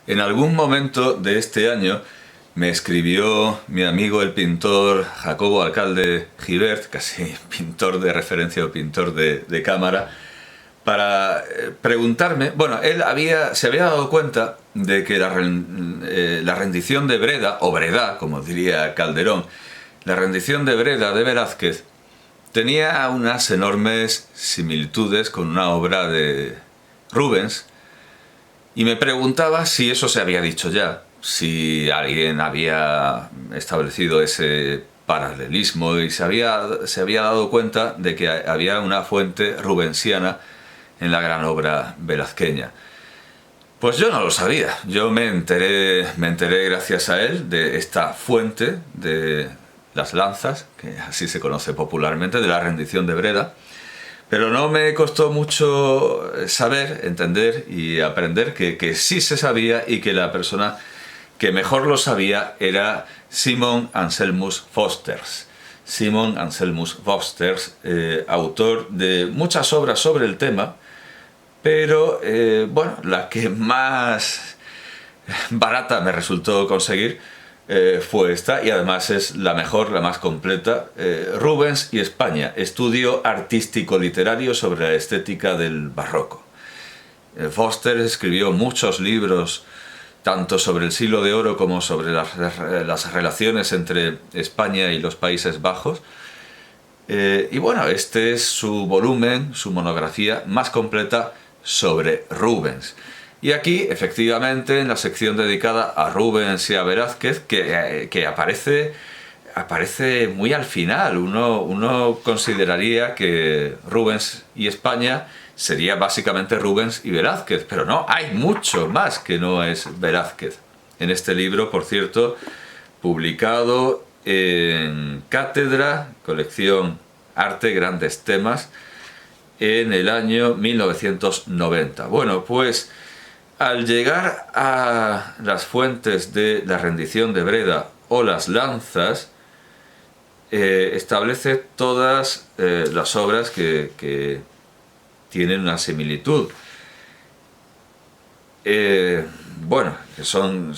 En algún momento de este año me escribió mi amigo el pintor Jacobo Alcalde Gibert, casi pintor de referencia o pintor de cámara, para preguntarme, bueno, se había dado cuenta de que la rendición de Breda, o Breda, como diría Calderón, la rendición de Breda de Velázquez tenía unas enormes similitudes con una obra de Rubens, y me preguntaba si eso se había dicho ya, si alguien había establecido ese paralelismo y se había dado cuenta de que había una fuente rubensiana en la gran obra velazqueña. Pues yo no lo sabía. Yo me enteré gracias a él de esta fuente de las lanzas, que así se conoce popularmente, de la rendición de Breda. Pero no me costó mucho saber, entender y aprender que sí se sabía, y que la persona que mejor lo sabía era Simon Anselmus Forsters. Simon Anselmus Forsters, autor de muchas obras sobre el tema, pero bueno, la que más barata me resultó conseguir fue esta, y además es la mejor, la más completa. Rubens y España, estudio artístico literario sobre la estética del barroco. Forster escribió muchos libros, tanto sobre el Siglo de Oro como sobre las relaciones entre España y los Países Bajos. Y bueno, este es su volumen, su monografía más completa sobre Rubens. Y aquí, efectivamente, en la sección dedicada a Rubens y a Velázquez, que aparece muy al final. Uno consideraría que Rubens y España sería básicamente Rubens y Velázquez, pero no, hay mucho más que no es Velázquez. En este libro, por cierto, publicado en Cátedra, colección Arte, Grandes Temas, en el año 1990. Bueno, pues al llegar a las fuentes de la rendición de Breda o las lanzas, establece todas las obras que tienen una similitud. Bueno, son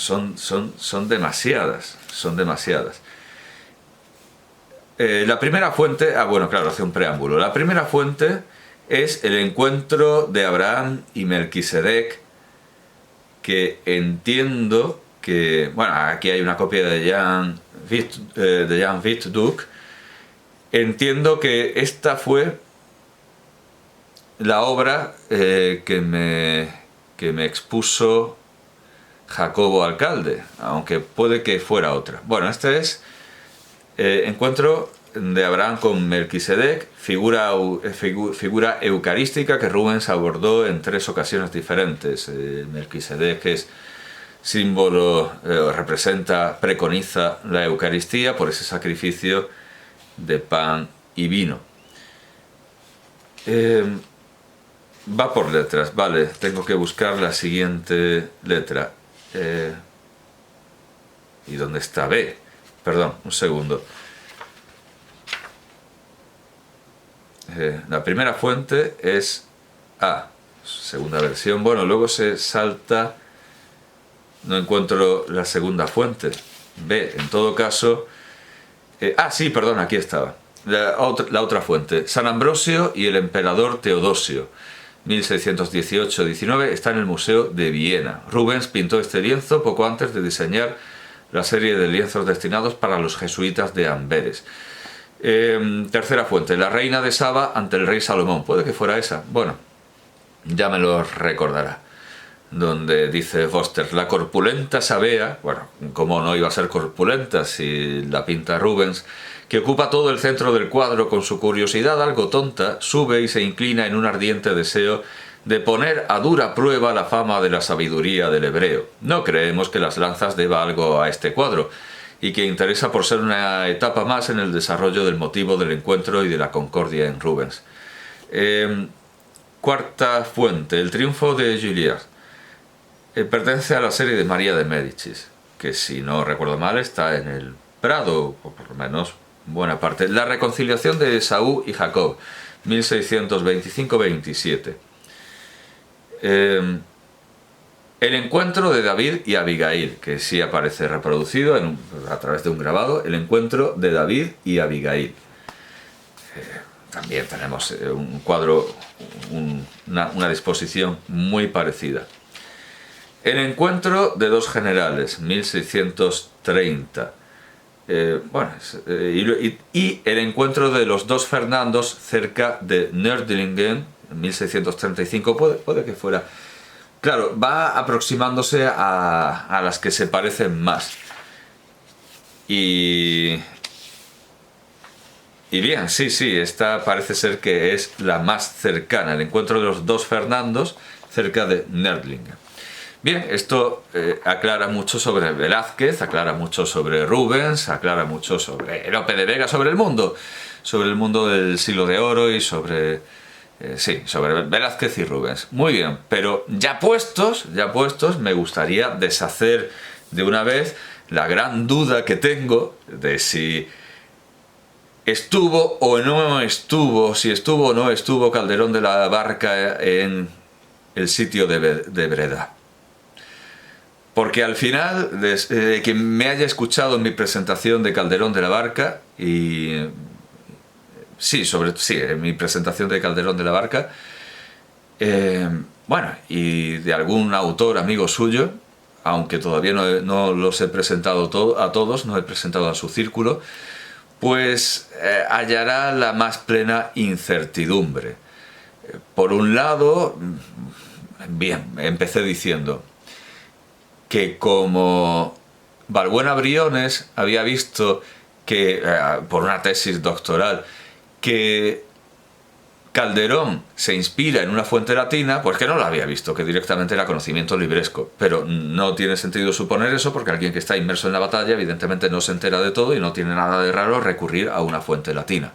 demasiadas, son demasiadas. La primera fuente, bueno, claro, hace un preámbulo. La primera fuente es el encuentro de Abraham y Melquisedec, que entiendo que, bueno, aquí hay una copia de Jan Witduck. Entiendo que esta fue la obra que me expuso Jacobo Alcalde, aunque puede que fuera otra. Bueno, este es encuentro de Abraham con Melquisedec, figura eucarística que Rubens abordó en 3 ocasiones diferentes. Melquisedec es símbolo, preconiza la Eucaristía por ese sacrificio de pan y vino. Va por letras, vale, tengo que buscar la siguiente letra. ¿Y dónde está B? Perdón, un segundo. La primera fuente es A, segunda versión. Bueno, luego se salta, no encuentro la segunda fuente, B, en todo caso. Sí, perdón, aquí estaba. La otra fuente, San Ambrosio y el emperador Teodosio, 1618-19, está en el Museo de Viena. Rubens pintó este lienzo poco antes de diseñar la serie de lienzos destinados para los jesuitas de Amberes. Tercera fuente, la reina de Saba ante el rey Salomón. Puede que fuera esa. Bueno, ya me lo recordará. Donde dice Forster, la corpulenta Sabea, bueno, ¿cómo no iba a ser corpulenta si la pinta Rubens?, que ocupa todo el centro del cuadro con su curiosidad algo tonta, sube y se inclina en un ardiente deseo de poner a dura prueba la fama de la sabiduría del hebreo. No creemos que las lanzas deba algo a este cuadro, y que interesa por ser una etapa más en el desarrollo del motivo del encuentro y de la concordia en Rubens. Cuarta fuente, el triunfo de Juilliard. Pertenece a la serie de María de Médicis, que si no recuerdo mal está en el Prado, o por lo menos buena parte. La reconciliación de Esaú y Jacob, 1625-27. El encuentro de David y Abigail, que sí aparece reproducido a través de un grabado, el encuentro de David y Abigail. También tenemos un cuadro, una disposición muy parecida. El encuentro de dos generales, 1630. Y el encuentro de los dos Fernandos cerca de Nördlingen, 1635, puede que fuera. Claro, va aproximándose a las que se parecen más. Y bien, sí, esta parece ser que es la más cercana, el encuentro de los dos Fernandos cerca de Nördlingen. Bien, esto aclara mucho sobre Velázquez, aclara mucho sobre Rubens, aclara mucho sobre Lope de Vega, sobre el mundo del siglo de oro y sobre Velázquez y Rubens. Muy bien, pero ya puestos, me gustaría deshacer de una vez la gran duda que tengo de si estuvo o no estuvo, Calderón de la Barca en el sitio de Breda. Porque al final, quien me haya escuchado en mi presentación de Calderón de la Barca, en mi presentación de Calderón de la Barca, y de algún autor amigo suyo, aunque todavía no los he presentado a todos, no he presentado a su círculo, pues hallará la más plena incertidumbre. Por un lado, bien, empecé diciendo que como Balbuena Briones había visto que, por una tesis doctoral, que Calderón se inspira en una fuente latina, pues que no la había visto, que directamente era conocimiento libresco. Pero no tiene sentido suponer eso, porque alguien que está inmerso en la batalla evidentemente no se entera de todo y no tiene nada de raro recurrir a una fuente latina.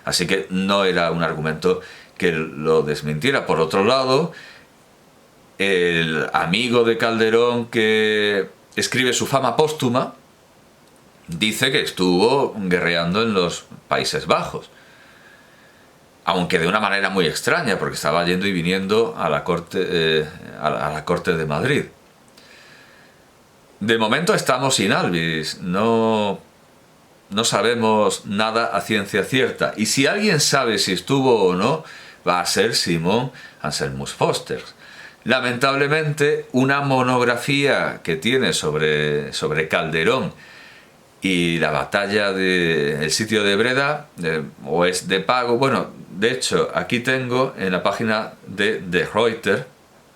Así que no era un argumento que lo desmintiera. Por otro lado, el amigo de Calderón que escribe su fama póstuma dice que estuvo guerreando en los Países Bajos, aunque de una manera muy extraña, porque estaba yendo y viniendo a la corte de Madrid. De momento estamos in albis, no sabemos nada a ciencia cierta, y si alguien sabe si estuvo o no, va a ser Simon Anselmus Foster. Lamentablemente, una monografía que tiene sobre Calderón y la batalla del sitio de Breda, o es de pago. Bueno, de hecho, aquí tengo en la página de Reuters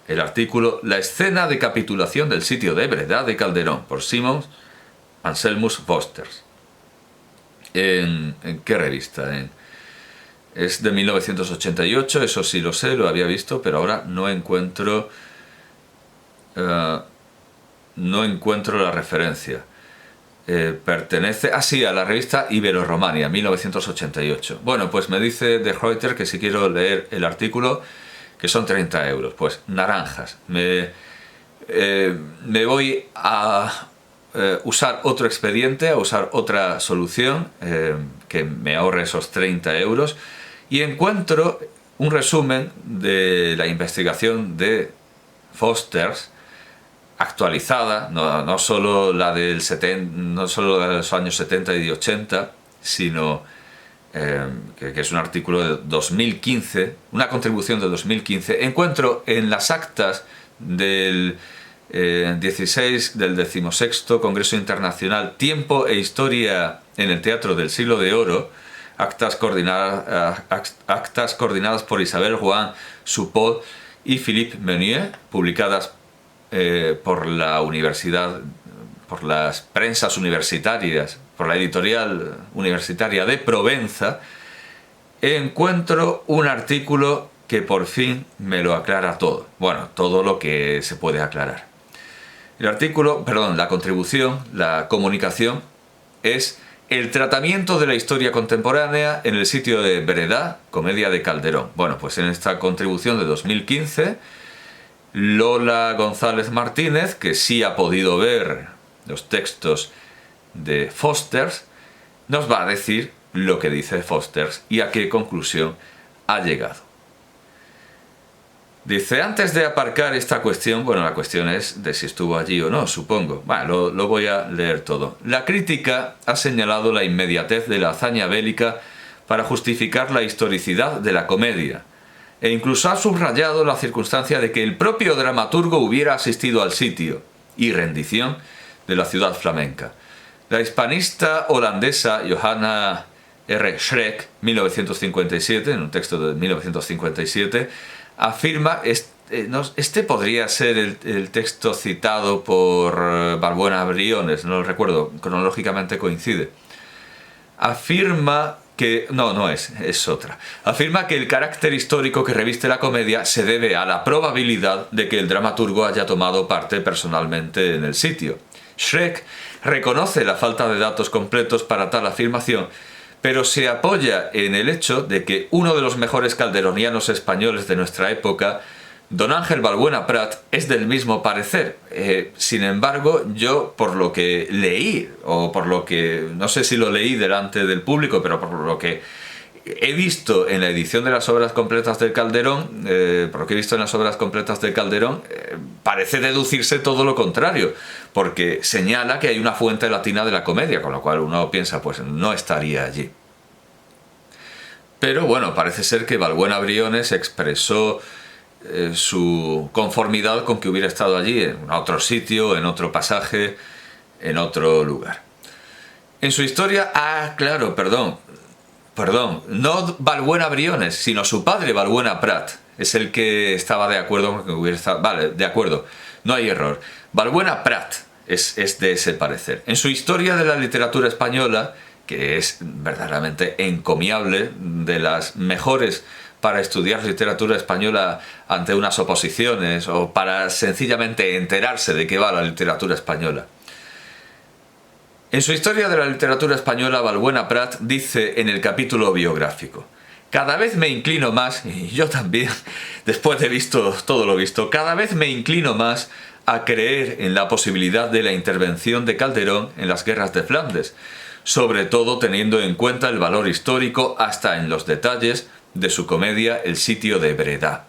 el artículo "La escena de capitulación del sitio de Breda de Calderón" por Simon Anselmus Foster. ¿En qué revista? Es de 1988, eso sí lo sé, lo había visto, pero ahora no encuentro la referencia. Pertenece a la revista Ibero-Romania, 1988. Bueno, pues me dice de Reuters que si quiero leer el artículo, que son 30 euros. Pues naranjas. Me voy a usar otro expediente, a usar otra solución que me ahorre esos 30 euros, y encuentro un resumen de la investigación de Foster, actualizada, no solo la de los años 70 y 80, sino que es un artículo de 2015, una contribución de 2015. Encuentro en las actas del 16 Congreso Internacional Tiempo e Historia en el Teatro del Siglo de Oro, actas coordinadas por Isabel Juan Suppot y Philippe Meunier, publicadas por la universidad, por las prensas universitarias, por la editorial universitaria de Provenza. Encuentro un artículo que por fin me lo aclara todo. Bueno, todo lo que se puede aclarar. La contribución, la comunicación, es "El tratamiento de la historia contemporánea en el sitio de Breda, comedia de Calderón". Bueno, pues en esta contribución de 2015, Lola González Martínez, que sí ha podido ver los textos de Foster, nos va a decir lo que dice Foster y a qué conclusión ha llegado. Dice, antes de aparcar esta cuestión, bueno, la cuestión es de si estuvo allí o no, supongo. Bueno, lo voy a leer todo. La crítica ha señalado la inmediatez de la hazaña bélica para justificar la historicidad de la comedia, e incluso ha subrayado la circunstancia de que el propio dramaturgo hubiera asistido al sitio y rendición de la ciudad flamenca. La hispanista holandesa Johanna R. Schreck, 1957, en un texto de 1957, afirma, este podría ser el texto citado por Balbuena Briones, no lo recuerdo, cronológicamente coincide. Afirma que... no es otra. Afirma que el carácter histórico que reviste la comedia se debe a la probabilidad de que el dramaturgo haya tomado parte personalmente en el sitio. Schreck reconoce la falta de datos completos para tal afirmación, pero se apoya en el hecho de que uno de los mejores calderonianos españoles de nuestra época, don Ángel Balbuena Prat, es del mismo parecer. Sin embargo, yo por lo que leí, o por lo que, no sé si lo leí delante del público, pero por lo que he visto en la edición de las obras completas del Calderón, parece deducirse todo lo contrario, porque señala que hay una fuente latina de la comedia, con lo cual uno piensa, pues no estaría allí. Pero bueno, parece ser que Balbuena Briones expresó su conformidad con que hubiera estado allí, en otro sitio, en otro pasaje, en otro lugar. En su historia, no Balbuena Briones, sino su padre Balbuena Prat, es el que estaba de acuerdo con que hubiera estado... Vale, de acuerdo, no hay error. Balbuena Prat es de ese parecer. En su historia de la literatura española, que es verdaderamente encomiable, de las mejores para estudiar literatura española ante unas oposiciones o para sencillamente enterarse de qué va la literatura española. En su historia de la literatura española, Balbuena Prat dice en el capítulo biográfico: cada vez me inclino más, y yo también, después de visto todo lo visto, cada vez me inclino más a creer en la posibilidad de la intervención de Calderón en las guerras de Flandes, sobre todo teniendo en cuenta el valor histórico hasta en los detalles de su comedia El sitio de Breda.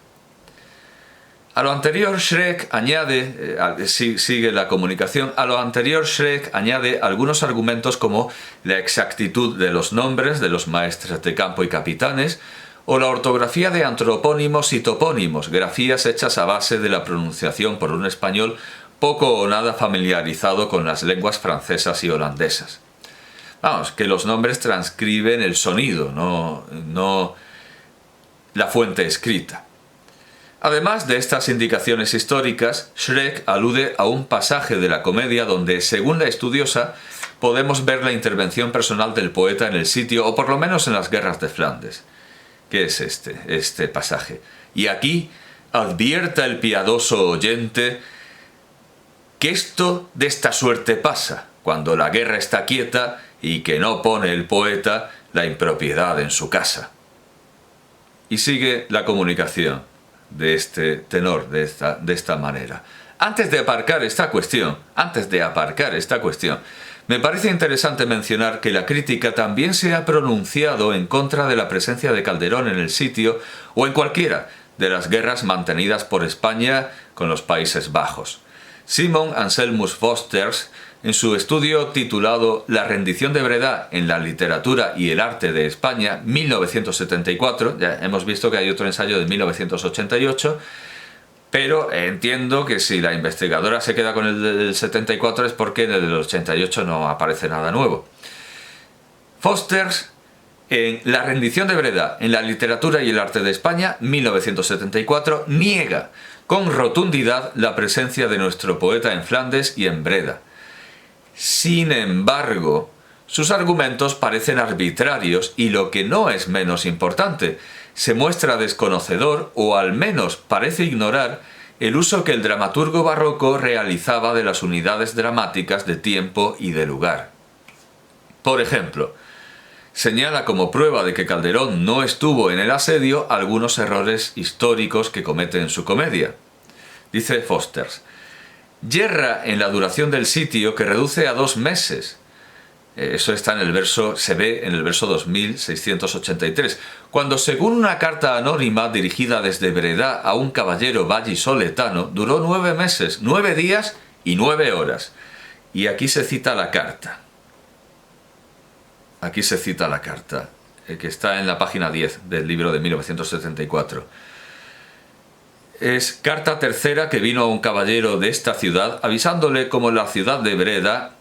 A lo anterior Schreck añade, sigue la comunicación, a lo anterior Schreck añade algunos argumentos como la exactitud de los nombres de los maestres de campo y capitanes, o la ortografía de antropónimos y topónimos, grafías hechas a base de la pronunciación por un español poco o nada familiarizado con las lenguas francesas y holandesas. Vamos, que los nombres transcriben el sonido, no la fuente escrita. Además de estas indicaciones históricas, Schreck alude a un pasaje de la comedia donde, según la estudiosa, podemos ver la intervención personal del poeta en el sitio, o por lo menos en las guerras de Flandes. ¿Qué es este pasaje? Y aquí advierta el piadoso oyente que esto de esta suerte pasa, cuando la guerra está quieta y que no pone el poeta la impropiedad en su casa. Y sigue la comunicación de este tenor, de esta manera. Antes de aparcar esta cuestión, me parece interesante mencionar que la crítica también se ha pronunciado en contra de la presencia de Calderón en el sitio o en cualquiera de las guerras mantenidas por España con los Países Bajos. Simon Anselmus Fosters, en su estudio titulado La rendición de Breda en la literatura y el arte de España, 1974, ya hemos visto que hay otro ensayo de 1988, pero entiendo que si la investigadora se queda con el del 74 es porque en el del 88 no aparece nada nuevo. Fosters, en La rendición de Breda en la literatura y el arte de España, 1974, niega con rotundidad la presencia de nuestro poeta en Flandes y en Breda. Sin embargo, sus argumentos parecen arbitrarios y, lo que no es menos importante, se muestra desconocedor, o al menos parece ignorar, el uso que el dramaturgo barroco realizaba de las unidades dramáticas de tiempo y de lugar. Por ejemplo, señala como prueba de que Calderón no estuvo en el asedio algunos errores históricos que comete en su comedia. Dice Fosters: yerra en la duración del sitio, que reduce a 2 meses. Eso está en el verso, se ve en el verso 2683, cuando según una carta anónima dirigida desde Breda a un caballero vallisoletano, duró 9 meses, 9 días y 9 horas. Y aquí se cita la carta. Aquí se cita la carta, que está en la página 10 del libro de 1974. Es carta tercera que vino a un caballero de esta ciudad, avisándole como la ciudad de Breda,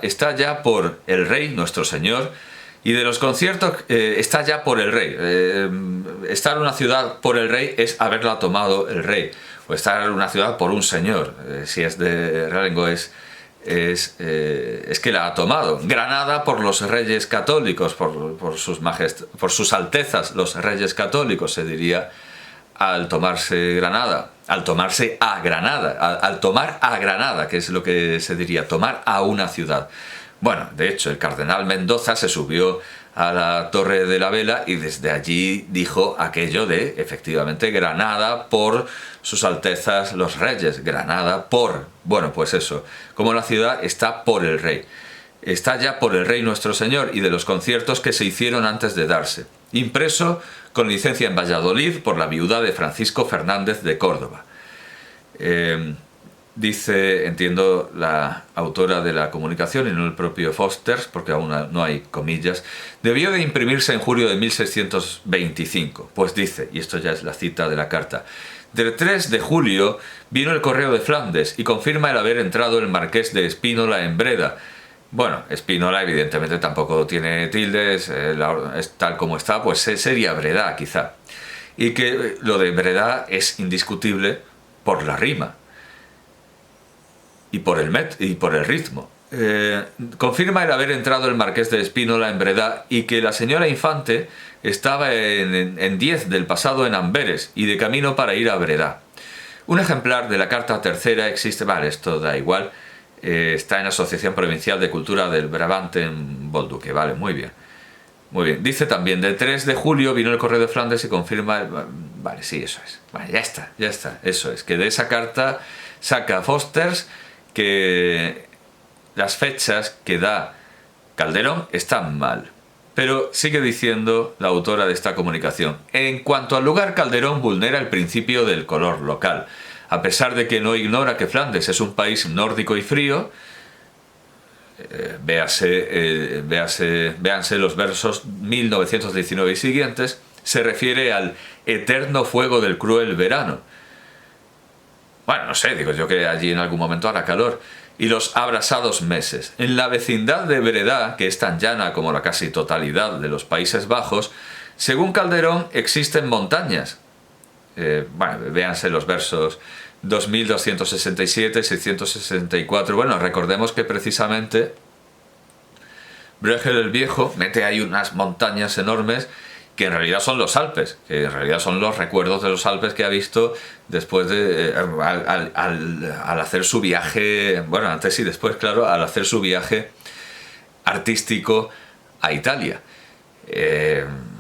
está ya por el rey, nuestro señor, y de los conciertos está ya por el rey. Estar en una ciudad por el rey es haberla tomado el rey, o estar en una ciudad por un señor, si es de Realengo es que la ha tomado. Granada por los reyes católicos, por sus altezas los reyes católicos, se diría, al tomarse Granada, al tomarse a Granada, al tomar a Granada, que es lo que se diría, tomar a una ciudad. Bueno, de hecho, el cardenal Mendoza se subió a la Torre de la Vela y desde allí dijo aquello de, efectivamente, Granada por sus altezas los reyes, Granada por... Bueno, pues eso, como la ciudad está por el rey. Está ya por el rey nuestro señor y de los conciertos que se hicieron antes de darse. Impreso con licencia en Valladolid por la viuda de Francisco Fernández de Córdoba. Dice, entiendo, la autora de la comunicación y no el propio Fosters, porque aún no hay comillas, debió de imprimirse en julio de 1625. Pues dice, y esto ya es la cita de la carta, del 3 de julio vino el correo de Flandes y confirma el haber entrado el marqués de Espínola en Breda. Bueno, Espínola evidentemente tampoco tiene tildes, es tal como está, pues sería Breda quizá. Y que lo de Breda es indiscutible por la rima y por el ritmo. Confirma el haber entrado el marqués de Espínola en Breda y que la señora Infante estaba en 10 del pasado en Amberes y de camino para ir a Breda. Un ejemplar de la carta tercera existe, vale, esto da igual, está en la Asociación Provincial de Cultura del Brabante en Bolduque, vale, muy bien. Muy bien, dice también, del 3 de julio vino el correo de Flandes y confirma... Vale, sí, eso es. Vale, ya está, eso es. Que de esa carta saca Fosters que las fechas que da Calderón están mal. Pero sigue diciendo la autora de esta comunicación, en cuanto al lugar, Calderón vulnera el principio del color local. A pesar de que no ignora que Flandes es un país nórdico y frío, véanse los versos 1919 y siguientes, se refiere al eterno fuego del cruel verano. Bueno, no sé, digo yo que allí en algún momento hará calor. Y los abrasados meses. En la vecindad de Breda, que es tan llana como la casi totalidad de los Países Bajos, según Calderón existen montañas. Bueno, véanse los versos 2267, 664. Bueno, recordemos que precisamente Bruegel el Viejo mete ahí unas montañas enormes que en realidad son los Alpes, que en realidad son los recuerdos de los Alpes que ha visto después de al hacer su viaje, bueno, antes y después, claro, al hacer su viaje artístico a Italia.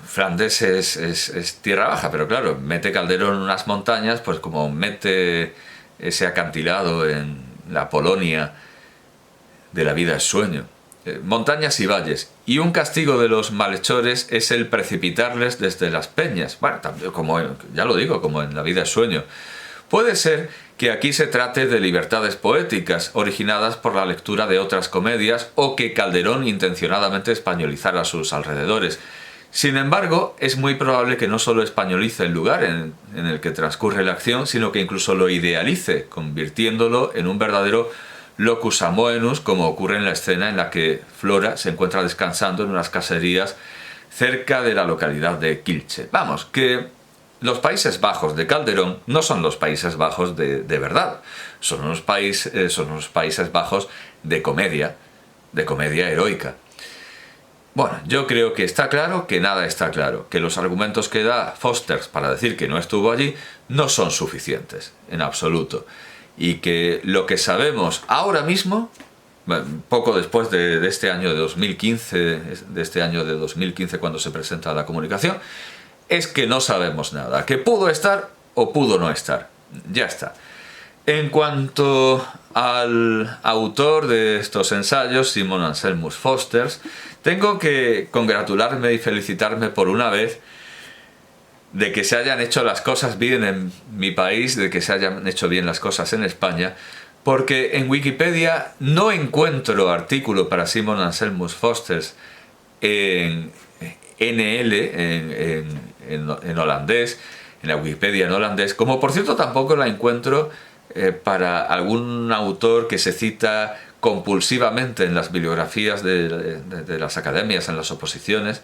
Flandes es tierra baja, pero claro, mete Calderón en unas montañas, pues como mete ese acantilado en la Polonia de La vida es sueño. Montañas y valles, y un castigo de los malhechores es el precipitarles desde las peñas. Bueno, como ya lo digo, como en La vida es sueño. Puede ser que aquí se trate de libertades poéticas originadas por la lectura de otras comedias o que Calderón intencionadamente españolizara a sus alrededores. Sin embargo, es muy probable que no solo españolice el lugar en el que transcurre la acción, sino que incluso lo idealice, convirtiéndolo en un verdadero locus amoenus, como ocurre en la escena en la que Flora se encuentra descansando en unas caserías cerca de la localidad de Kielce. Vamos, que los Países Bajos de Calderón no son los Países Bajos de verdad, son unos Países Bajos de comedia heroica. Bueno, yo creo que está claro que nada está claro, que los argumentos que da Fosters para decir que no estuvo allí no son suficientes, en absoluto. Y que lo que sabemos ahora mismo, poco después de este año de 2015, cuando se presenta la comunicación, es que no sabemos nada, que pudo estar o pudo no estar, ya está. En cuanto al autor de estos ensayos, Simon Anselmus Foster, tengo que congratularme y felicitarme por una vez de que se hayan hecho las cosas bien en mi país, de que se hayan hecho bien las cosas en España, porque en Wikipedia no encuentro artículo para Simon Anselmus Foster en NL, en holandés, en la Wikipedia en holandés, como por cierto tampoco la encuentro para algún autor que se cita compulsivamente en las bibliografías de las academias, en las oposiciones,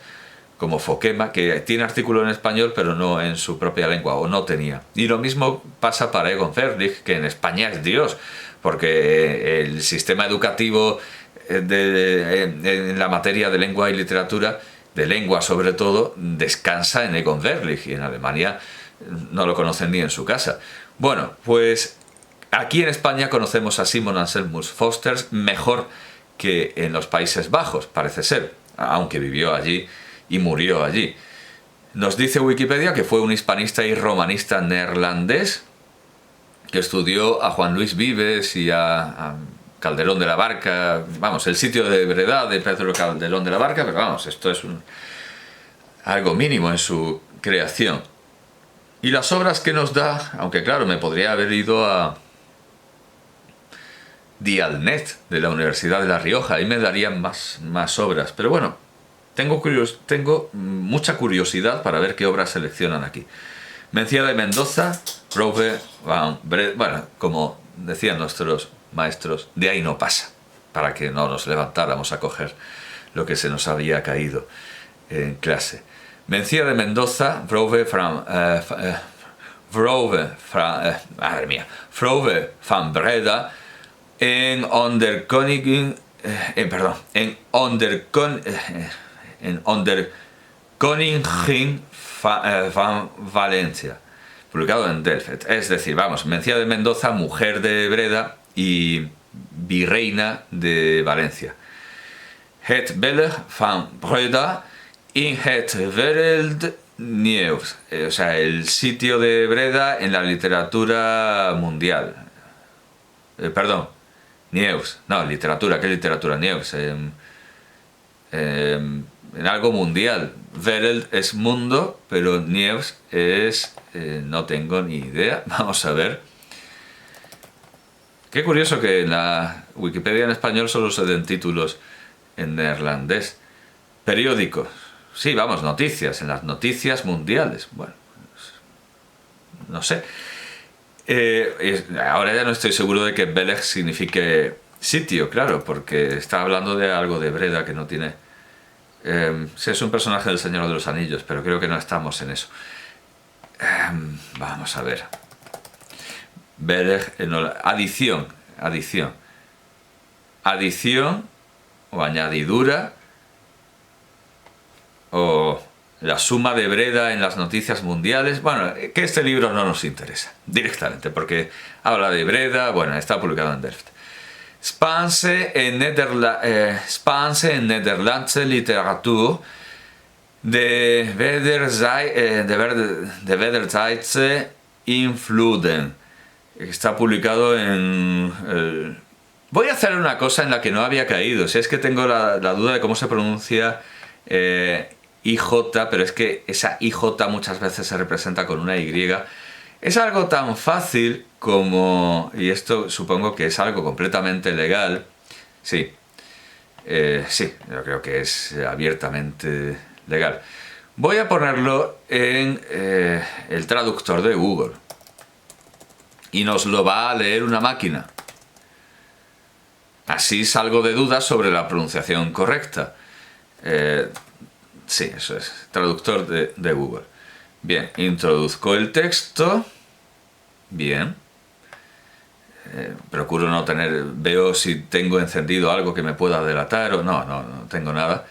como Foquema, que tiene artículo en español pero no en su propia lengua, o no tenía. Y lo mismo pasa para Egon Ferlich, que en España es Dios, porque el sistema educativo en la materia de lengua y literatura, de lengua sobre todo, descansa en Egon Ferlich, y en Alemania no lo conocen ni en su casa. Bueno, pues aquí en España conocemos a Simon Anselmus Foster mejor que en los Países Bajos, parece ser, aunque vivió allí y murió allí. Nos dice Wikipedia que fue un hispanista y romanista neerlandés que estudió a Juan Luis Vives y a Calderón de la Barca, vamos, el sitio de Breda de Pedro Calderón de la Barca, pero vamos, esto es algo mínimo en su creación. Y las obras que nos da, aunque claro, me podría haber ido a Dialnet de la Universidad de La Rioja, ahí me darían más obras, pero bueno, tengo mucha curiosidad para ver qué obras seleccionan aquí. Mencía de Mendoza, Rove van Breda, bueno, como decían nuestros maestros, de ahí no pasa, para que no nos levantáramos a coger lo que se nos había caído en clase. Mencía de Mendoza, Vrove van Breda, en Onderkoningin van Valencia, publicado en Delft. Es decir, vamos, Mencía de Mendoza, mujer de Breda y virreina de Valencia. Het Beleg van Breda in het Wereldnieuws, o sea, el sitio de Breda en la literatura mundial. Perdón, Nieuws, no, literatura, ¿qué literatura? Nieuws, en algo mundial. Wereld es mundo, pero Nieuws es... no tengo ni idea, vamos a ver. Qué curioso que en la Wikipedia en español solo se den títulos en neerlandés. Periódicos, sí, vamos, noticias, en las noticias mundiales, bueno, no sé. Ahora ya no estoy seguro de que Beleg signifique sitio, claro, porque está hablando de algo de Breda que no tiene... sí, es un personaje del Señor de los Anillos, pero creo que no estamos en eso. Vamos a ver. Beleg, adición o añadidura o la suma de Breda en las noticias mundiales. Bueno, que este libro no nos interesa directamente porque habla de Breda, bueno, está publicado en Delft. Spaanse en Nederlandse literatuur de wederzijdse invloeden. Está publicado en... Voy a hacer una cosa en la que no había caído. Si es que tengo la duda de cómo se pronuncia IJ, pero es que esa IJ muchas veces se representa con una Y. Es algo tan fácil como... Y esto supongo que es algo completamente legal. Sí. Sí, yo creo que es abiertamente legal. Voy a ponerlo en el traductor de Google. Y nos lo va a leer una máquina. Así salgo de dudas sobre la pronunciación correcta. Sí, eso es. Traductor de Google. Bien, introduzco el texto. Bien. Procuro no tener... Veo si tengo encendido algo que me pueda delatar o no tengo nada.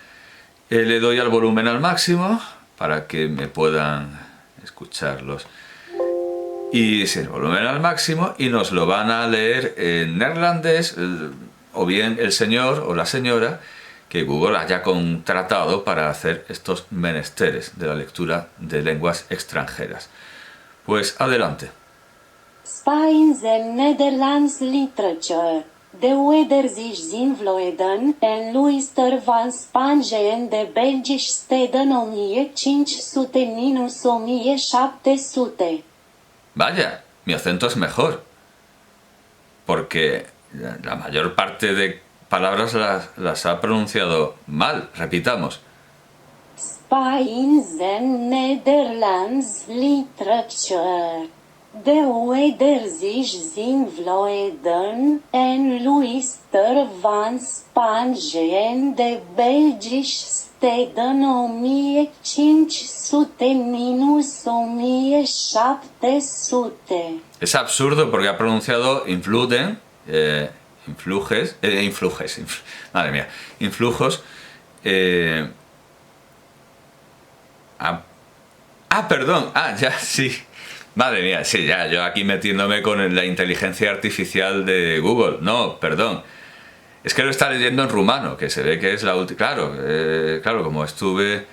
Le doy al volumen al máximo para que me puedan escucharlos. Y sí, el volumen al máximo y nos lo van a leer en neerlandés o bien el señor o la señora que Google haya contratado para hacer estos menesteres de la lectura de lenguas extranjeras. Pues adelante. Spines en Nederlands literature. De Wederzijds invloeden en Luister van Spanje de Belgisch steden 1500-1700. Vaya, mi acento es mejor, porque la mayor parte de palabras las ha pronunciado mal. Repitamos. Spines en Nederlands literature. De Wederzijds invloeden en Luister van Spanje de Belgisch steden 1500-1700. Es absurdo porque ha pronunciado influden, madre mía, influjos. Perdón, ya, sí. Madre mía, sí, ya, yo aquí metiéndome con la inteligencia artificial de Google. No, perdón. Es que lo está leyendo en rumano, que se ve que es la última... Claro, como estuve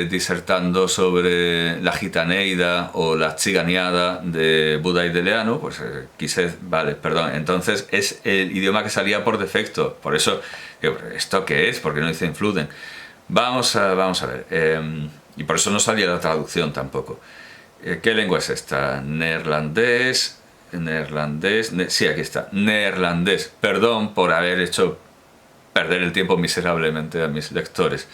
disertando sobre la gitaneida o la tziganeada de Buda y de Leano, pues quise... Vale, perdón, entonces es el idioma que salía por defecto. Por eso, ¿esto qué es? ¿Por qué no dice influden? Vamos a ver. Y por eso no salía la traducción tampoco. ¿Qué lengua es esta? Neerlandés. Sí, aquí está. Neerlandés. Perdón por haber hecho perder el tiempo miserablemente a mis lectores.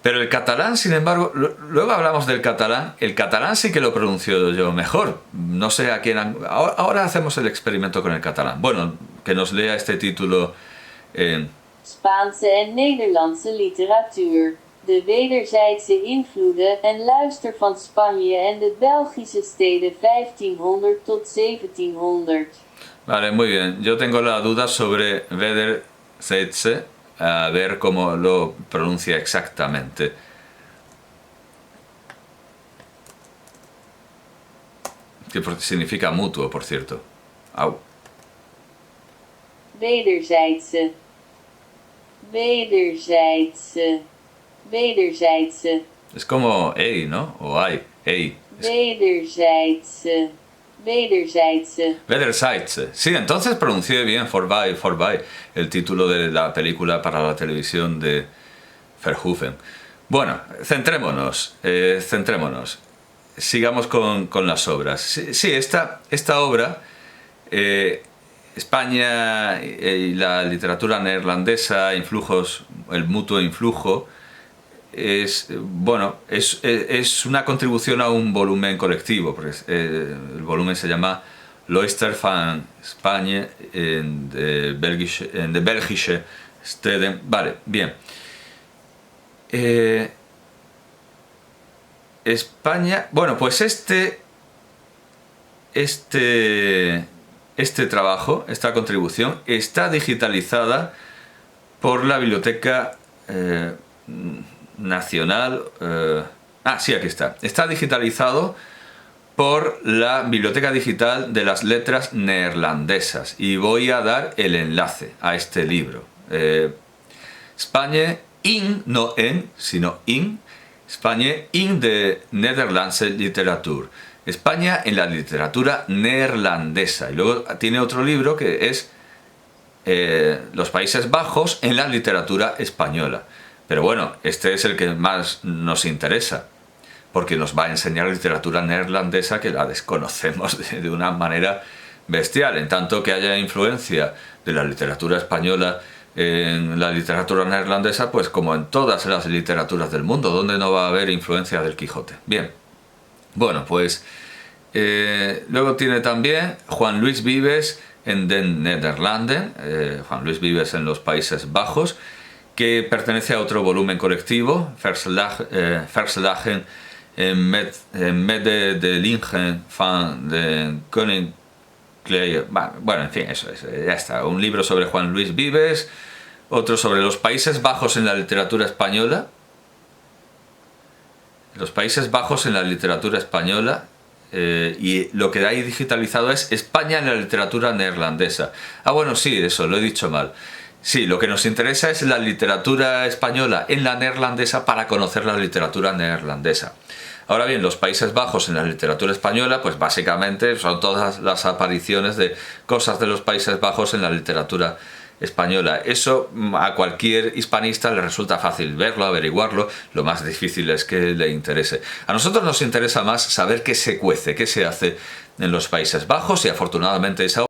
Pero el catalán, sin embargo, luego hablamos del catalán. El catalán sí que lo pronuncio yo mejor. No sé a quién... Ahora hacemos el experimento con el catalán. Bueno, que nos lea este título en... Spaanse en Nederlandse literatuur. De wederzijdse invloeden en luister van Spanje en de Belgische steden 1500 tot 1700. Vale, muy bien. Yo tengo la duda sobre wederzijdse, a ver cómo lo pronuncia exactamente. Que significa mutuo, por cierto. Au. Wederzijdse. Wederzijdse. Wederzijdse. Es como ei, ¿no? O ai, ei. Wederzijdse. Wederzijdse. Wederzijdse. Sí, entonces pronuncié bien Voorbij, el título de la película para la televisión de Verhoeven. Bueno, centrémonos. Sigamos con las obras. Sí, esta obra, España y la literatura neerlandesa, influjos, el mutuo influjo, es una contribución a un volumen colectivo, porque el volumen se llama Luister van Spanje en de Belgische steden. Vale, bien. España, bueno, pues este trabajo, esta contribución, está digitalizada por la Biblioteca Nacional... sí, aquí está. Está digitalizado por la Biblioteca Digital de las Letras Neerlandesas y voy a dar el enlace a este libro. Spanje in, no en, sino in. Spanje in de Nederlandse Literatuur. España en la literatura neerlandesa. Y luego tiene otro libro que es Los Países Bajos en la literatura española. Pero bueno, este es el que más nos interesa, porque nos va a enseñar literatura neerlandesa que la desconocemos de una manera bestial. En tanto que haya influencia de la literatura española en la literatura neerlandesa, pues como en todas las literaturas del mundo, ¿dónde no va a haber influencia del Quijote? Bien, bueno, pues luego tiene también Juan Luis Vives en Den Nederlanden, Juan Luis Vives en los Países Bajos, que pertenece a otro volumen colectivo, Verslagen met de Lingen van de Koninklijke... Bueno, en fin, eso es, ya está. Un libro sobre Juan Luis Vives, otro sobre los Países Bajos en la literatura española. Los Países Bajos en la literatura española, y lo que hay digitalizado es España en la literatura neerlandesa. Bueno, sí, eso, lo he dicho mal. Sí, lo que nos interesa es la literatura española en la neerlandesa para conocer la literatura neerlandesa. Ahora bien, los Países Bajos en la literatura española, pues básicamente son todas las apariciones de cosas de los Países Bajos en la literatura española. Eso a cualquier hispanista le resulta fácil verlo, averiguarlo, lo más difícil es que le interese. A nosotros nos interesa más saber qué se cuece, qué se hace en los Países Bajos, y afortunadamente esa